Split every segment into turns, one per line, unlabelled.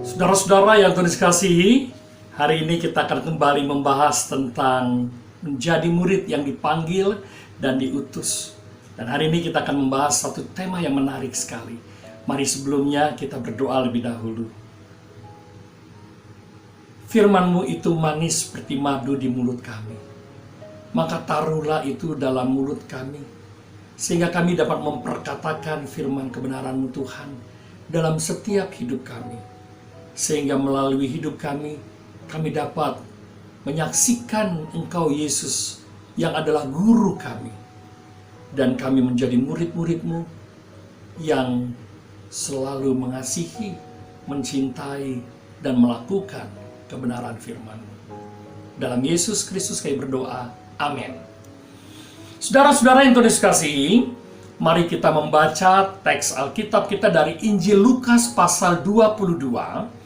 Saudara-saudara yang Tuhan kasihi, hari ini kita akan kembali membahas tentang menjadi murid yang dipanggil dan diutus. Dan hari ini kita akan membahas satu tema yang menarik sekali. Mari sebelumnya kita berdoa lebih dahulu. Firman-Mu itu manis seperti madu di mulut kami. Maka taruhlah itu dalam mulut kami, sehingga kami dapat memperkatakan firman kebenaran-Mu Tuhan dalam setiap hidup kami. Sehingga melalui hidup kami dapat menyaksikan Engkau Yesus yang adalah guru kami. Dan kami menjadi murid-murid-Mu yang selalu mengasihi, mencintai, dan melakukan kebenaran firman-Mu. Dalam Yesus Kristus kami berdoa, amin. Saudara-saudara yang Tuhan kasihi, mari kita membaca teks Alkitab kita dari Injil Lukas pasal 22,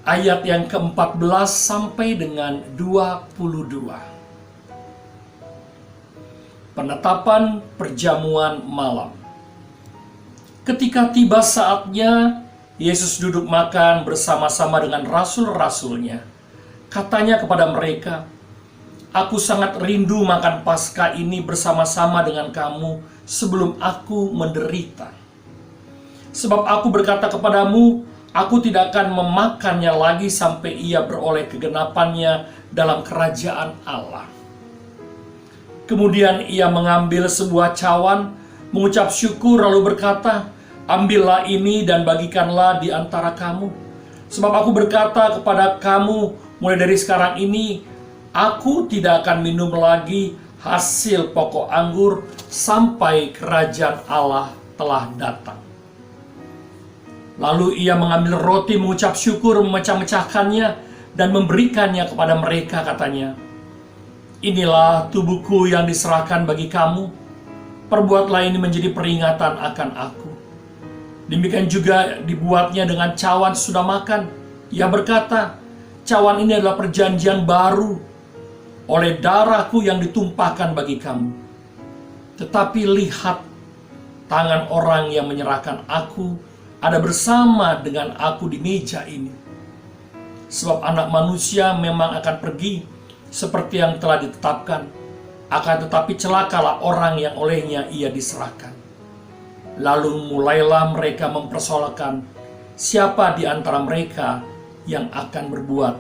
ayat yang ke-14 sampai dengan 22. Penetapan perjamuan malam. Ketika tiba saatnya, Yesus duduk makan bersama-sama dengan rasul-rasulnya. Katanya kepada mereka, "Aku sangat rindu makan Paskah ini bersama-sama dengan kamu sebelum aku menderita. Sebab aku berkata kepadamu, aku tidak akan memakannya lagi sampai ia beroleh kegenapannya dalam kerajaan Allah." Kemudian ia mengambil sebuah cawan, mengucap syukur lalu berkata, "Ambillah ini dan bagikanlah di antara kamu. Sebab aku berkata kepada kamu, mulai dari sekarang ini, aku tidak akan minum lagi hasil pokok anggur sampai kerajaan Allah telah datang." Lalu ia mengambil roti, mengucap syukur, memecah-mecahkannya, dan memberikannya kepada mereka, katanya, "Inilah tubuhku yang diserahkan bagi kamu. Perbuatlah ini menjadi peringatan akan aku." Demikian juga dibuatnya dengan cawan sudah makan. Ia berkata, "Cawan ini adalah perjanjian baru oleh darahku yang ditumpahkan bagi kamu. Tetapi lihat, tangan orang yang menyerahkan aku ada bersama dengan aku di meja ini. Sebab anak manusia memang akan pergi seperti yang telah ditetapkan, akan tetapi celakalah orang yang olehnya ia diserahkan." Lalu mulailah mereka mempersoalkan siapa di antara mereka yang akan berbuat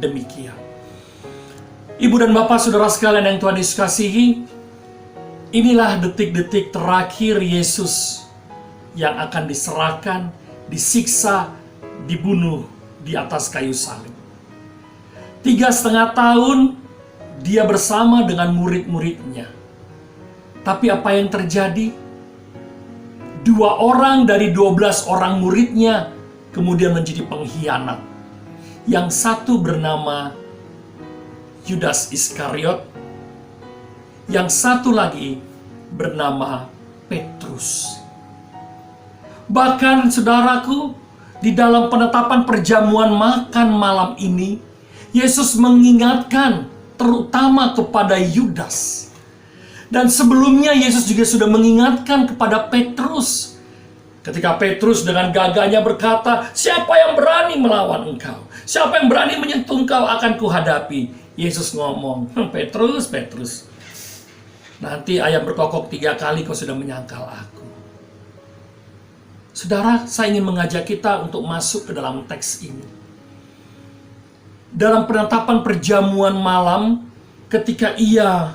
demikian. Ibu dan bapak, saudara sekalian yang Tuhan Yesus kasihi, inilah detik-detik terakhir Yesus yang akan diserahkan, disiksa, dibunuh di atas kayu salib. 3,5 tahun dia bersama dengan murid-muridnya. Tapi apa yang terjadi? 2 orang dari 12 orang muridnya kemudian menjadi pengkhianat. Yang satu bernama Yudas Iskariot, yang satu lagi bernama Petrus. Bahkan saudaraku, di dalam penetapan perjamuan makan malam ini, Yesus mengingatkan terutama kepada Yudas. Dan sebelumnya Yesus juga sudah mengingatkan kepada Petrus. Ketika Petrus dengan gagahnya berkata, "Siapa yang berani melawan engkau? Siapa yang berani menyentuh engkau akan kuhadapi." Yesus ngomong, "Petrus, Petrus, nanti ayam berkokok 3 kali kau sudah menyangkal aku." Saudara, saya ingin mengajak kita untuk masuk ke dalam teks ini. Dalam penetapan perjamuan malam, ketika ia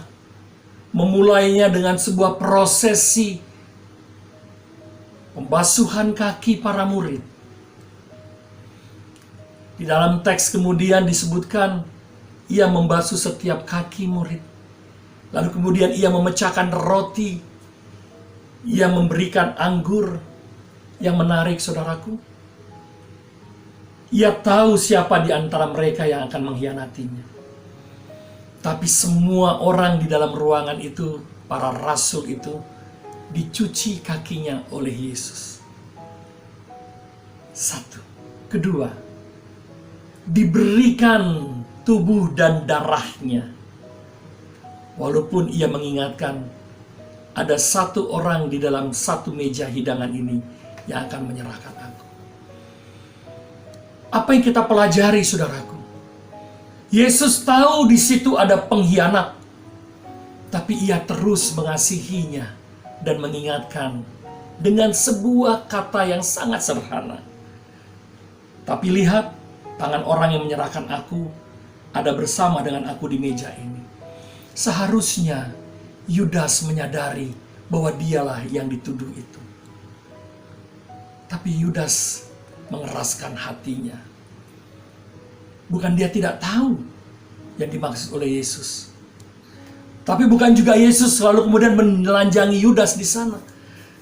memulainya dengan sebuah prosesi pembasuhan kaki para murid. Di dalam teks kemudian disebutkan ia membasuh setiap kaki murid. Lalu kemudian ia memecahkan roti. Ia memberikan anggur. Yang menarik, saudaraku, ia tahu siapa di antara mereka yang akan mengkhianatinya. Tapi semua orang di dalam ruangan itu, para rasul itu, dicuci kakinya oleh Yesus. 1. Kedua, diberikan tubuh dan darahnya. Walaupun ia mengingatkan, ada satu orang di dalam satu meja hidangan ini yang akan menyerahkan aku. Apa yang kita pelajari, saudaraku? Yesus tahu di situ ada pengkhianat, tapi ia terus mengasihinya dan mengingatkan dengan sebuah kata yang sangat sederhana. Tapi lihat, tangan orang yang menyerahkan aku ada bersama dengan aku di meja ini. Seharusnya Yudas menyadari bahwa dialah yang dituduh itu. Tapi Yudas mengeraskan hatinya. Bukan dia tidak tahu yang dimaksud oleh Yesus, tapi bukan juga Yesus selalu kemudian menelanjangi Yudas di sana.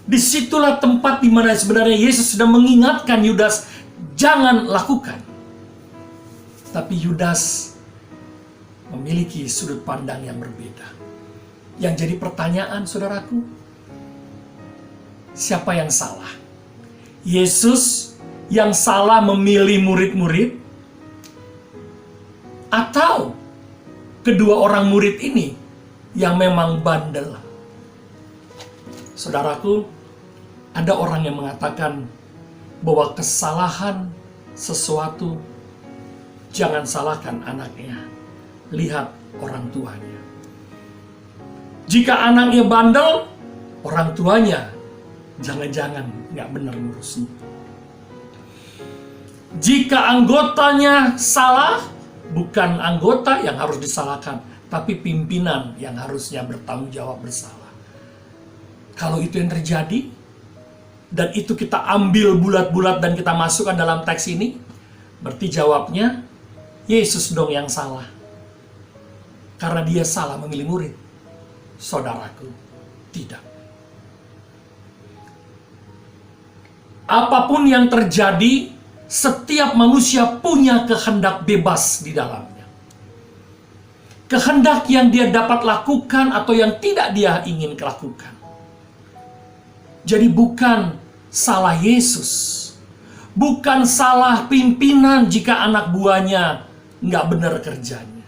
Disitulah tempat di mana sebenarnya Yesus sudah mengingatkan Yudas, jangan lakukan. Tapi Yudas memiliki sudut pandang yang berbeda. Yang jadi pertanyaan, saudaraku, siapa yang salah? Yesus yang salah memilih murid-murid, atau kedua orang murid ini yang memang bandel? Saudaraku, ada orang yang mengatakan bahwa kesalahan sesuatu jangan salahkan anaknya, lihat orang tuanya. Jika anaknya bandel, orang tuanya jangan-jangan nggak benar ngurusnya. Jika anggotanya salah, bukan anggota yang harus disalahkan, tapi pimpinan yang harusnya bertanggung jawab bersalah. Kalau itu yang terjadi, dan itu kita ambil bulat-bulat dan kita masukkan dalam teks ini, berarti jawabnya Yesus dong yang salah. Karena dia salah memilih murid. Saudaraku, tidak. Apapun yang terjadi, setiap manusia punya kehendak bebas di dalamnya. Kehendak yang dia dapat lakukan atau yang tidak dia ingin lakukan. Jadi bukan salah Yesus, bukan salah pimpinan jika anak buahnya nggak benar kerjanya.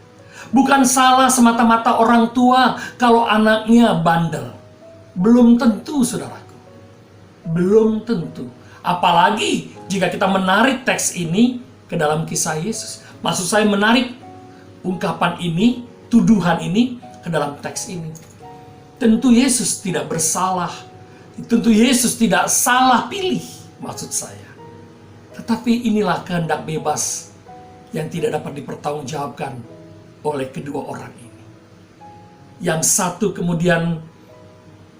Bukan salah semata-mata orang tua kalau anaknya bandel. Belum tentu, saudaraku. Belum tentu. Apalagi jika kita menarik teks ini ke dalam kisah Yesus. Maksud saya menarik ungkapan ini, tuduhan ini ke dalam teks ini. Tentu Yesus tidak bersalah. Tentu Yesus tidak salah pilih, maksud saya. Tetapi inilah kehendak bebas yang tidak dapat dipertanggungjawabkan oleh kedua orang ini. Yang satu kemudian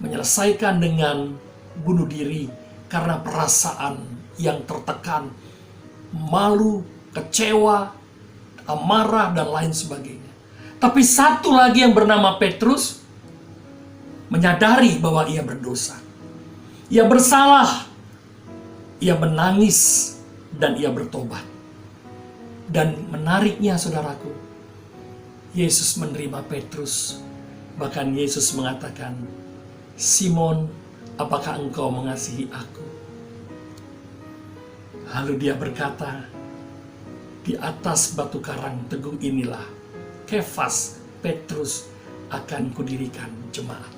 menyelesaikan dengan bunuh diri karena perasaan yang tertekan, malu, kecewa, amarah, dan lain sebagainya. Tapi satu lagi yang bernama Petrus menyadari bahwa ia berdosa. Ia bersalah. Ia menangis dan ia bertobat. Dan menariknya, saudaraku, Yesus menerima Petrus. Bahkan Yesus mengatakan, Simon, apakah engkau mengasihi aku? Lalu dia berkata, di atas batu karang teguh inilah Kefas, Petrus, akan kudirikan jemaat.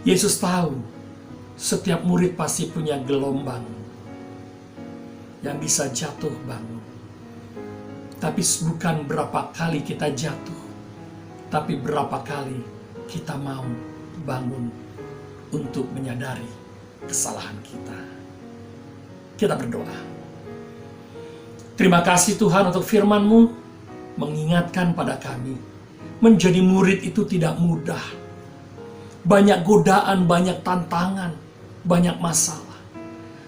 Yesus tahu setiap murid pasti punya gelombang yang bisa jatuh bangun. Tapi bukan berapa kali kita jatuh, tapi berapa kali kita mau bangun untuk menyadari kesalahan kita. Kita berdoa. Terima kasih Tuhan untuk firman-Mu mengingatkan pada kami. Menjadi murid itu tidak mudah. Banyak godaan, banyak tantangan, banyak masalah.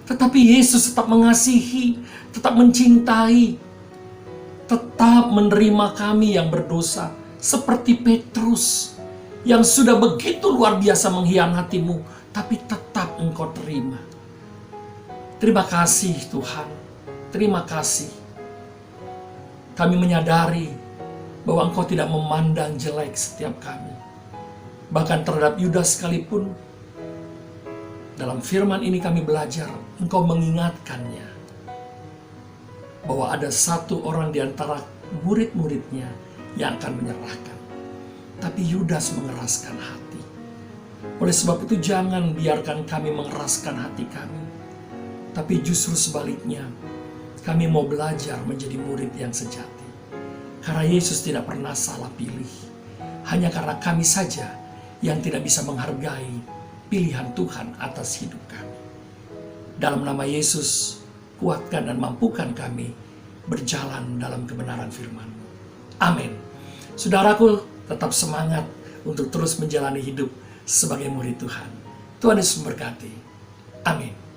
Tetapi Yesus tetap mengasihi, tetap mencintai, tetap menerima kami yang berdosa. Seperti Petrus yang sudah begitu luar biasa mengkhianati-Mu, tapi tetap Engkau terima. Terima kasih Tuhan, terima kasih. Kami menyadari bahwa Engkau tidak memandang jelek setiap kami. Bahkan terhadap Yudas sekalipun, dalam firman ini kami belajar, Engkau mengingatkannya bahwa ada satu orang di antara murid-muridnya yang akan menyerahkan. Tapi Yudas mengeraskan hati. Oleh sebab itu jangan biarkan kami mengeraskan hati kami. Tapi justru sebaliknya, kami mau belajar menjadi murid yang sejati. Karena Yesus tidak pernah salah pilih. Hanya karena kami saja yang tidak bisa menghargai pilihan Tuhan atas hidup kami. Dalam nama Yesus, kuatkan dan mampukan kami berjalan dalam kebenaran firman-Mu. Amin. Saudaraku, tetap semangat untuk terus menjalani hidup sebagai murid Tuhan. Tuhan Yesus memberkati. Amin.